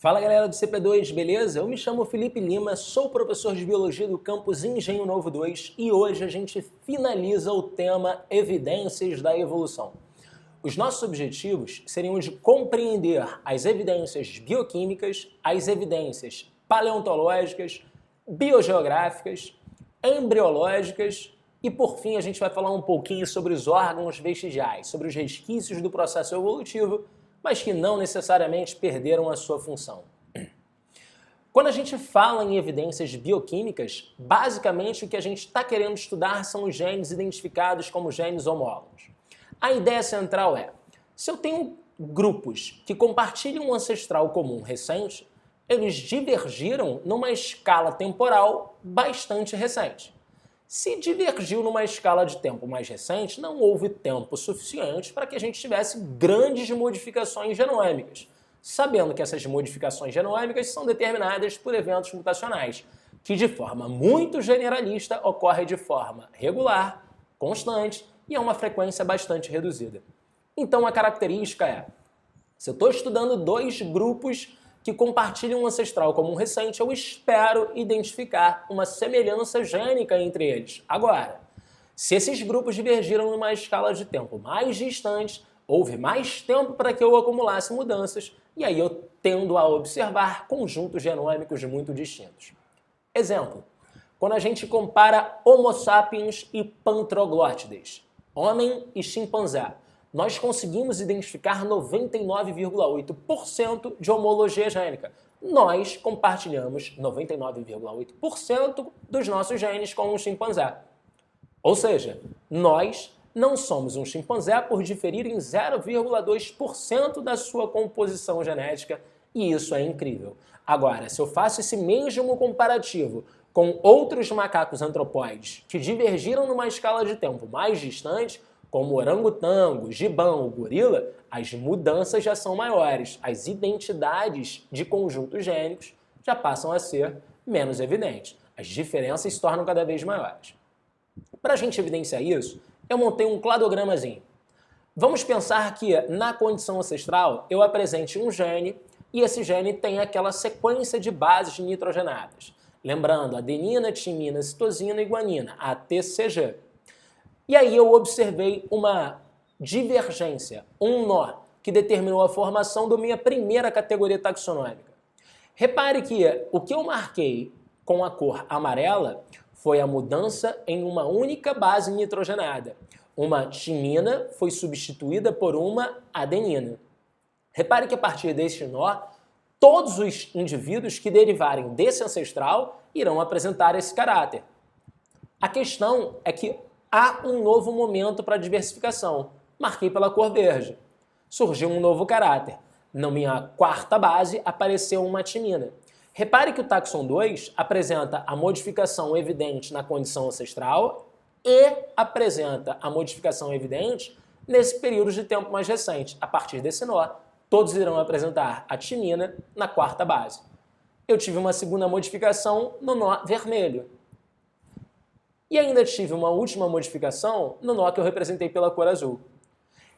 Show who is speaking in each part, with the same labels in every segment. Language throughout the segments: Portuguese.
Speaker 1: Fala galera do CP2, beleza? Eu me chamo Felipe Lima, sou professor de Biologia do campus Engenho Novo 2 e hoje a gente finaliza o tema Evidências da Evolução. Os nossos objetivos seriam de compreender as evidências bioquímicas, as evidências paleontológicas, biogeográficas, embriológicas e, por fim, a gente vai falar um pouquinho sobre os órgãos vestigiais, sobre os resquícios do processo evolutivo, mas que não necessariamente perderam a sua função. Quando a gente fala em evidências bioquímicas, basicamente o que a gente está querendo estudar são os genes identificados como genes homólogos. A ideia central é, se eu tenho grupos que compartilham um ancestral comum recente, eles divergiram numa escala temporal bastante recente. Se divergiu numa escala de tempo mais recente, não houve tempo suficiente para que a gente tivesse grandes modificações genômicas, sabendo que essas modificações genômicas são determinadas por eventos mutacionais, que de forma muito generalista ocorre de forma regular, constante e a uma frequência bastante reduzida. Então a característica é, se eu estou estudando dois grupos que compartilham um ancestral comum recente, eu espero identificar uma semelhança gênica entre eles. Agora, se esses grupos divergiram numa escala de tempo mais distante, houve mais tempo para que eu acumulasse mudanças, e aí eu tendo a observar conjuntos genômicos muito distintos. Exemplo, quando a gente compara Homo sapiens e Pantroglottides, homem e chimpanzé, nós conseguimos identificar 99,8% de homologia gênica. Nós compartilhamos 99,8% dos nossos genes com um chimpanzé. Ou seja, nós não somos um chimpanzé por diferir em 0,2% da sua composição genética, e isso é incrível. Agora, se eu faço esse mesmo comparativo com outros macacos antropóides que divergiram numa escala de tempo mais distante, como orangotango, gibão, gorila, as mudanças já são maiores, as identidades de conjuntos gênicos já passam a ser menos evidentes, as diferenças se tornam cada vez maiores. Para a gente evidenciar isso, eu montei um cladogramazinho. Vamos pensar que na condição ancestral eu apresente um gene e esse gene tem aquela sequência de bases nitrogenadas. Lembrando, adenina, timina, citosina e guanina, ATCG. E aí eu observei uma divergência, um nó, que determinou a formação da minha primeira categoria taxonômica. Repare que o que eu marquei com a cor amarela foi a mudança em uma única base nitrogenada. Uma timina foi substituída por uma adenina. Repare que a partir deste nó, todos os indivíduos que derivarem desse ancestral irão apresentar esse caráter. A questão é que há um novo momento para a diversificação. Marquei pela cor verde. Surgiu um novo caráter. Na minha quarta base apareceu uma timina. Repare que o taxon 2 apresenta a modificação evidente na condição ancestral e apresenta a modificação evidente nesse período de tempo mais recente. A partir desse nó, todos irão apresentar a timina na quarta base. Eu tive uma segunda modificação no nó vermelho. E ainda tive uma última modificação no nó que eu representei pela cor azul.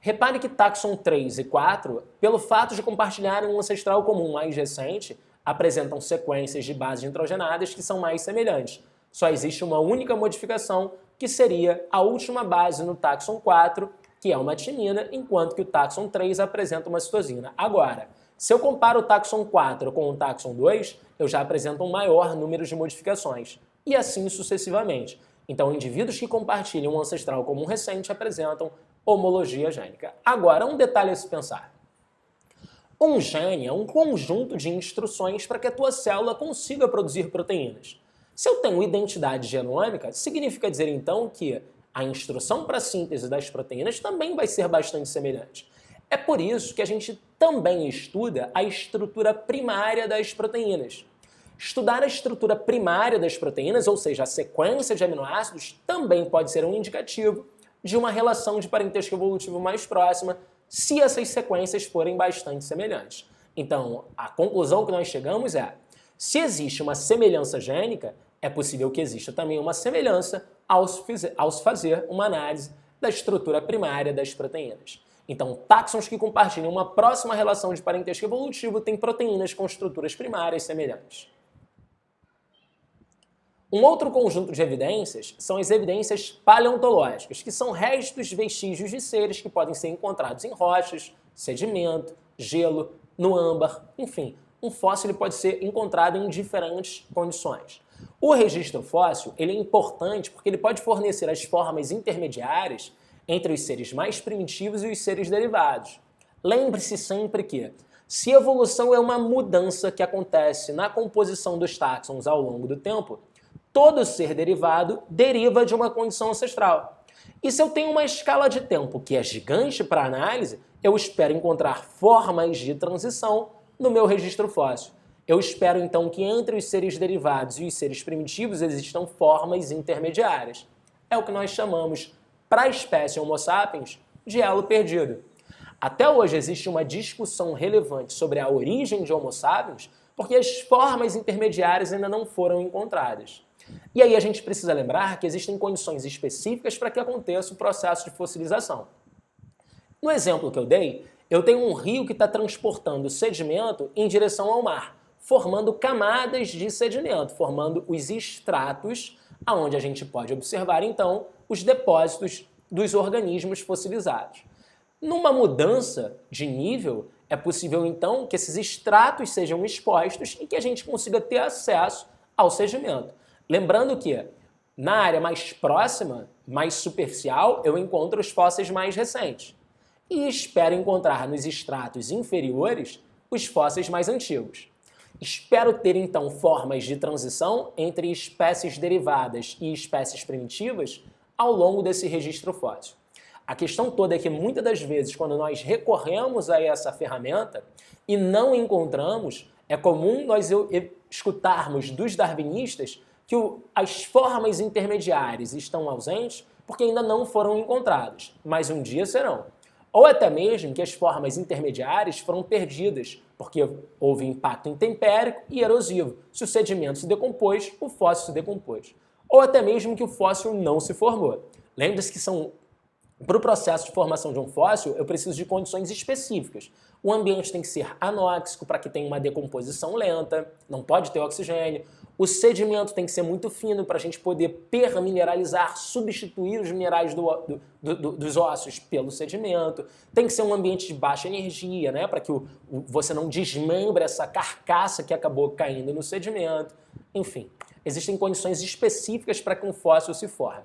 Speaker 1: Repare que taxon 3 e 4, pelo fato de compartilharem um ancestral comum mais recente, apresentam sequências de bases nitrogenadas que são mais semelhantes. Só existe uma única modificação, que seria a última base no taxon 4, que é uma timina, enquanto que o taxon 3 apresenta uma citosina. Agora, se eu comparo o taxon 4 com o taxon 2, eu já apresento um maior número de modificações, e assim sucessivamente. Então, indivíduos que compartilham um ancestral comum recente apresentam homologia gênica. Agora, um detalhe a se pensar. Um gene é um conjunto de instruções para que a tua célula consiga produzir proteínas. Se eu tenho identidade genômica, significa dizer então que a instrução para a síntese das proteínas também vai ser bastante semelhante. É por isso que a gente também estuda a estrutura primária das proteínas. Estudar a estrutura primária das proteínas, ou seja, a sequência de aminoácidos, também pode ser um indicativo de uma relação de parentesco evolutivo mais próxima, se essas sequências forem bastante semelhantes. Então, a conclusão que nós chegamos é, se existe uma semelhança gênica, é possível que exista também uma semelhança ao se fazer uma análise da estrutura primária das proteínas. Então, táxons que compartilham uma próxima relação de parentesco evolutivo têm proteínas com estruturas primárias semelhantes. Um outro conjunto de evidências são as evidências paleontológicas, que são restos, vestígios de seres que podem ser encontrados em rochas, sedimento, gelo, no âmbar, enfim. Um fóssil ele pode ser encontrado em diferentes condições. O registro fóssil ele é importante porque ele pode fornecer as formas intermediárias entre os seres mais primitivos e os seres derivados. Lembre-se sempre que, se evolução é uma mudança que acontece na composição dos táxons ao longo do tempo, todo ser derivado deriva de uma condição ancestral. E se eu tenho uma escala de tempo que é gigante para análise, eu espero encontrar formas de transição no meu registro fóssil. Eu espero então que entre os seres derivados e os seres primitivos existam formas intermediárias. É o que nós chamamos, para a espécie Homo sapiens, de elo perdido. Até hoje existe uma discussão relevante sobre a origem de Homo sapiens, porque as formas intermediárias ainda não foram encontradas. E aí a gente precisa lembrar que existem condições específicas para que aconteça o processo de fossilização. No exemplo que eu dei, eu tenho um rio que está transportando sedimento em direção ao mar, formando camadas de sedimento, formando os estratos, aonde a gente pode observar então os depósitos dos organismos fossilizados. Numa mudança de nível, é possível então que esses estratos sejam expostos e que a gente consiga ter acesso ao sedimento. Lembrando que na área mais próxima, mais superficial, eu encontro os fósseis mais recentes. E espero encontrar nos estratos inferiores os fósseis mais antigos. Espero ter então formas de transição entre espécies derivadas e espécies primitivas ao longo desse registro fóssil. A questão toda é que muitas das vezes, quando nós recorremos a essa ferramenta e não encontramos, é comum nós escutarmos dos darwinistas que as formas intermediárias estão ausentes porque ainda não foram encontradas, mas um dia serão. Ou até mesmo que as formas intermediárias foram perdidas, porque houve impacto intempérico e erosivo. Se o sedimento se decompôs, o fóssil se decompôs. Ou até mesmo que o fóssil não se formou. Lembre-se que para o processo de formação de um fóssil, eu preciso de condições específicas. O ambiente tem que ser anóxico para que tenha uma decomposição lenta, não pode ter oxigênio. O sedimento tem que ser muito fino para a gente poder permineralizar, substituir os minerais dos ossos pelo sedimento. Tem que ser um ambiente de baixa energia, né, para que você não desmembre essa carcaça que acabou caindo no sedimento. Enfim, existem condições específicas para que um fóssil se forme.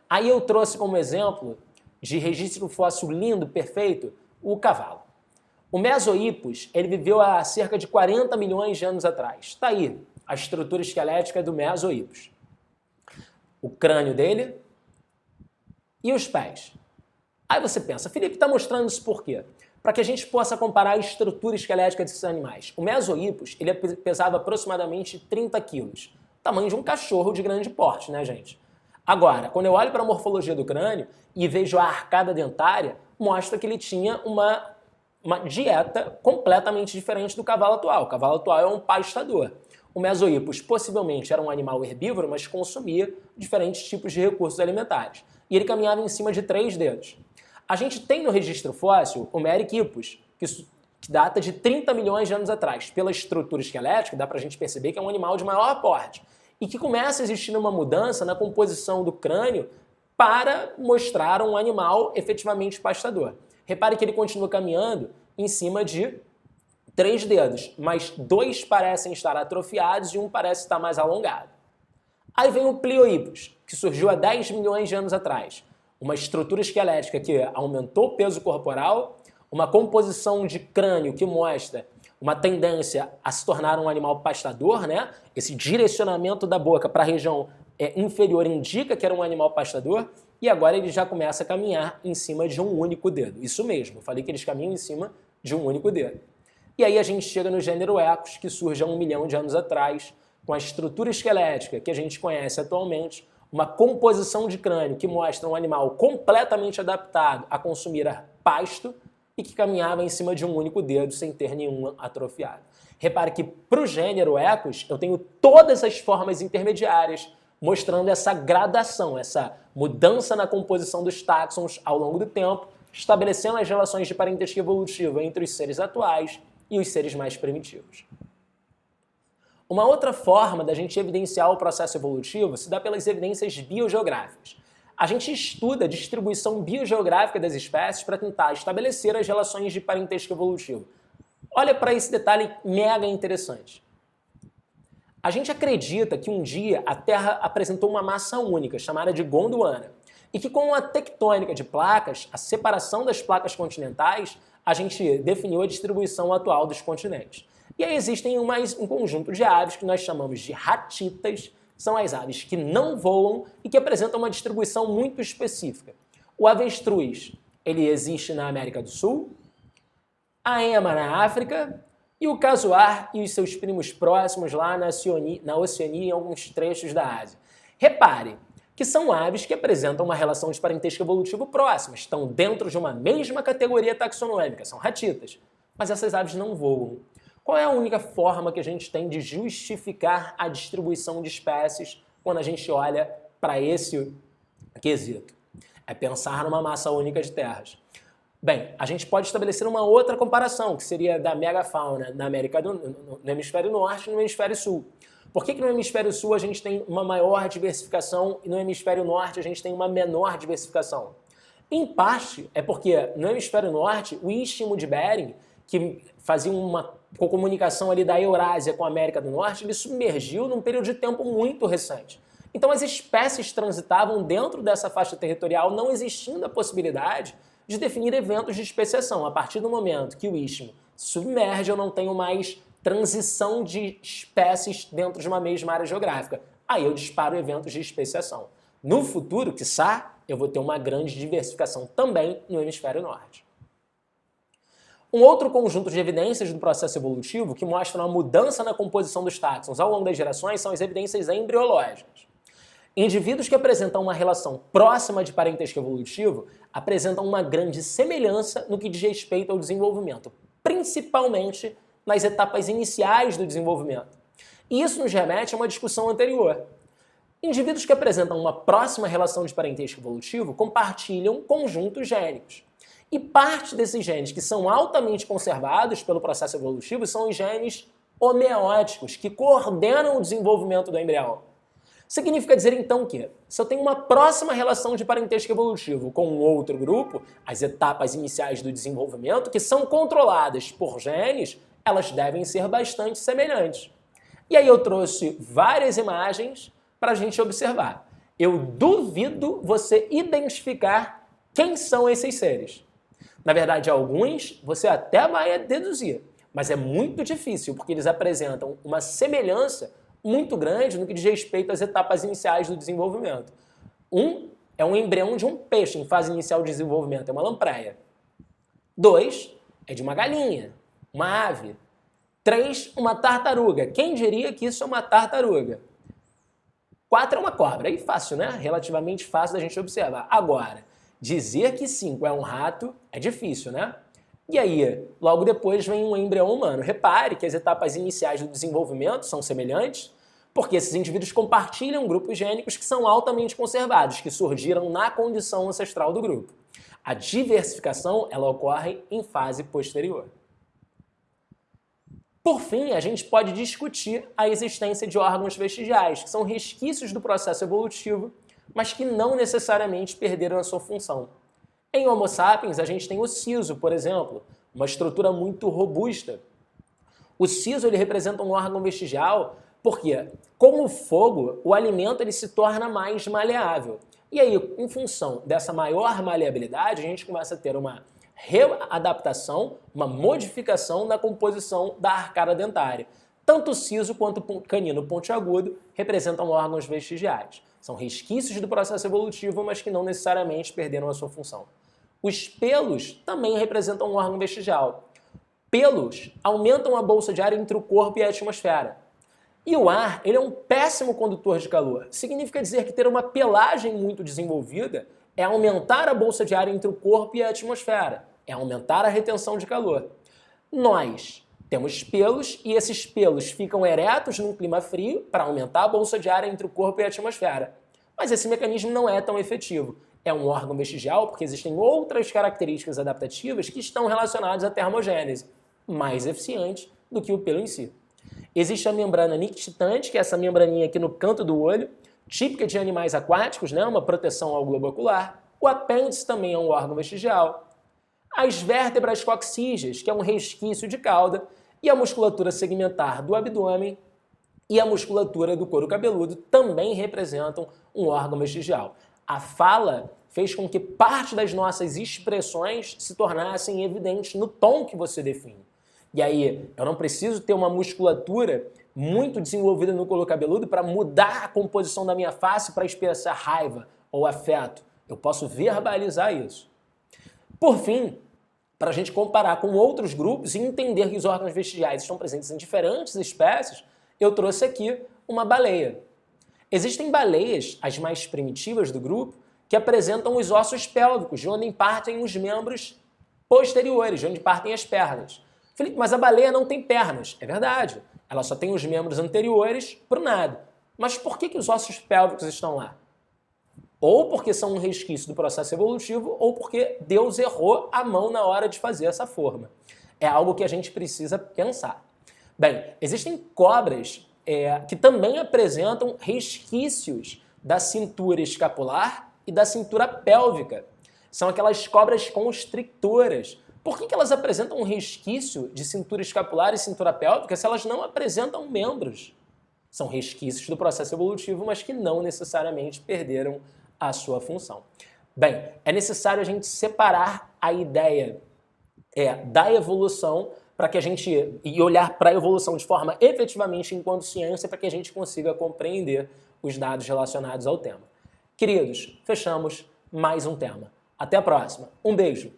Speaker 1: Aí eu trouxe como exemplo de registro fóssil lindo, perfeito, o cavalo. O Mesohippus, ele viveu há cerca de 40 milhões de anos atrás. Está aí a estrutura esquelética do Mesohippus. O crânio dele e os pés. Aí você pensa, Felipe está mostrando isso por quê? Para que a gente possa comparar a estrutura esquelética desses animais. O Mesohippus, ele pesava aproximadamente 30 quilos. Tamanho de um cachorro de grande porte, né, gente? Agora, quando eu olho para a morfologia do crânio e vejo a arcada dentária, mostra que ele tinha uma dieta completamente diferente do cavalo atual. O cavalo atual é um pastador. O Mesohippus possivelmente era um animal herbívoro, mas consumia diferentes tipos de recursos alimentares. E ele caminhava em cima de 3 dedos. A gente tem no registro fóssil o Merychippus, que data de 30 milhões de anos atrás. Pela estrutura esquelética, dá para a gente perceber que é um animal de maior porte. E que começa a existir uma mudança na composição do crânio para mostrar um animal efetivamente pastador. Repare que ele continua caminhando em cima de 3 dedos, mas 2 parecem estar atrofiados e um parece estar mais alongado. Aí vem o Pliohippus, que surgiu há 10 milhões de anos atrás. Uma estrutura esquelética que aumentou o peso corporal, uma composição de crânio que mostra uma tendência a se tornar um animal pastador, né? Esse direcionamento da boca para a região inferior indica que era um animal pastador, e agora ele já começa a caminhar em cima de um único dedo. Isso mesmo, eu falei que eles caminham em cima de um único dedo. E aí a gente chega no gênero Equus, que surge há 1 milhão de anos atrás, com a estrutura esquelética que a gente conhece atualmente, uma composição de crânio que mostra um animal completamente adaptado a consumir pasto e que caminhava em cima de um único dedo sem ter nenhum atrofiado. Repare que para o gênero Equus eu tenho todas as formas intermediárias mostrando essa gradação, essa mudança na composição dos táxons ao longo do tempo estabelecendo as relações de parentesco evolutivo entre os seres atuais e os seres mais primitivos. Uma outra forma da gente evidenciar o processo evolutivo se dá pelas evidências biogeográficas. A gente estuda a distribuição biogeográfica das espécies para tentar estabelecer as relações de parentesco evolutivo. Olha para esse detalhe mega interessante. A gente acredita que um dia a Terra apresentou uma massa única, chamada de Gondwana, e que com a tectônica de placas, a separação das placas continentais, a gente definiu a distribuição atual dos continentes. E aí existem um conjunto de aves que nós chamamos de ratitas, são as aves que não voam e que apresentam uma distribuição muito específica. O avestruz, ele existe na América do Sul, a ema na África e o casuar e os seus primos próximos lá na Oceania e em alguns trechos da Ásia. Repare que são aves que apresentam uma relação de parentesco evolutivo próxima, estão dentro de uma mesma categoria taxonômica, são ratitas, mas essas aves não voam. Qual é a única forma que a gente tem de justificar a distribuição de espécies quando a gente olha para esse quesito? É pensar numa massa única de terras. Bem, a gente pode estabelecer uma outra comparação, que seria da megafauna na no hemisfério norte e no hemisfério sul. Por que no hemisfério sul a gente tem uma maior diversificação e no hemisfério norte a gente tem uma menor diversificação? Em parte é porque no hemisfério norte o istmo de Bering, que fazia uma comunicação ali da Eurásia com a América do Norte, ele submergiu num período de tempo muito recente. Então as espécies transitavam dentro dessa faixa territorial, não existindo a possibilidade de definir eventos de especiação. A partir do momento que o istmo submerge, eu não tenho mais transição de espécies dentro de uma mesma área geográfica. Aí eu disparo eventos de especiação. No futuro, quiçá, eu vou ter uma grande diversificação também no hemisfério norte. Um outro conjunto de evidências do processo evolutivo que mostram a mudança na composição dos táxons ao longo das gerações são as evidências embriológicas. Indivíduos que apresentam uma relação próxima de parentesco evolutivo apresentam uma grande semelhança no que diz respeito ao desenvolvimento, principalmente nas etapas iniciais do desenvolvimento. E isso nos remete a uma discussão anterior. Indivíduos que apresentam uma próxima relação de parentesco evolutivo compartilham conjuntos gênicos. E parte desses genes que são altamente conservados pelo processo evolutivo são os genes homeóticos, que coordenam o desenvolvimento do embrião. Significa dizer então que, se eu tenho uma próxima relação de parentesco evolutivo com um outro grupo, as etapas iniciais do desenvolvimento, que são controladas por genes, elas devem ser bastante semelhantes. E aí eu trouxe várias imagens para a gente observar. Eu duvido você identificar quem são esses seres. Na verdade, alguns você até vai deduzir, mas é muito difícil, porque eles apresentam uma semelhança muito grande no que diz respeito às etapas iniciais do desenvolvimento. Um é um embrião de um peixe em fase inicial de desenvolvimento, é uma lampreia. 2 é de uma galinha, uma ave. 3, uma tartaruga. Quem diria que isso é uma tartaruga? 4 é uma cobra. Aí fácil, né? Relativamente fácil da gente observar. Agora, dizer que 5 é um rato é difícil, né? E aí, logo depois vem um embrião humano. Repare que as etapas iniciais do desenvolvimento são semelhantes, porque esses indivíduos compartilham grupos gênicos que são altamente conservados, que surgiram na condição ancestral do grupo. A diversificação, ela ocorre em fase posterior. Por fim, a gente pode discutir a existência de órgãos vestigiais, que são resquícios do processo evolutivo, mas que não necessariamente perderam a sua função. Em Homo sapiens, a gente tem o siso, por exemplo, uma estrutura muito robusta. O siso ele representa um órgão vestigial porque, com o fogo, o alimento ele se torna mais maleável. E aí, em função dessa maior maleabilidade, a gente começa a ter uma readaptação, uma modificação na composição da arcada dentária. Tanto o siso quanto o canino pontiagudo representam órgãos vestigiais. São resquícios do processo evolutivo, mas que não necessariamente perderam a sua função. Os pelos também representam um órgão vestigial. Pelos aumentam a bolsa de ar entre o corpo e a atmosfera. E o ar ele é um péssimo condutor de calor. Significa dizer que ter uma pelagem muito desenvolvida é aumentar a bolsa de ar entre o corpo e a atmosfera, é aumentar a retenção de calor. Nós temos pelos e esses pelos ficam eretos num clima frio para aumentar a bolsa de ar entre o corpo e a atmosfera. Mas esse mecanismo não é tão efetivo. é um órgão vestigial porque existem outras características adaptativas que estão relacionadas à termogênese, mais eficientes do que o pelo em si. Existe a membrana nictitante, que é essa membraninha aqui no canto do olho, típica de animais aquáticos, né? Uma proteção ao globo ocular. O apêndice também é um órgão vestigial. As vértebras coxígeas, que é um resquício de cauda, e a musculatura segmentar do abdômen e a musculatura do couro cabeludo também representam um órgão vestigial. A fala fez com que parte das nossas expressões se tornassem evidentes no tom que você define. E aí, eu não preciso ter uma musculatura muito desenvolvida no couro cabeludo para mudar a composição da minha face para expressar raiva ou afeto. Eu posso verbalizar isso. Por fim, para a gente comparar com outros grupos e entender que os órgãos vestigiais estão presentes em diferentes espécies, eu trouxe aqui uma baleia. Existem baleias, as mais primitivas do grupo, que apresentam os ossos pélvicos, de onde partem os membros posteriores, de onde partem as pernas. Felipe, mas a baleia não tem pernas. É verdade, ela só tem os membros anteriores para o nada. Mas por que os ossos pélvicos estão lá? Ou porque são um resquício do processo evolutivo, ou porque Deus errou a mão na hora de fazer essa forma. É algo que a gente precisa pensar. Bem, existem cobras que também apresentam resquícios da cintura escapular e da cintura pélvica. São aquelas cobras constrictoras. Por que elas apresentam um resquício de cintura escapular e cintura pélvica se elas não apresentam membros? São resquícios do processo evolutivo, mas que não necessariamente perderam a sua função. Bem, é necessário a gente separar a ideia da evolução para que a gente e olhar para a evolução de forma efetivamente enquanto ciência para que a gente consiga compreender os dados relacionados ao tema. Queridos, fechamos mais um tema. Até a próxima. Um beijo.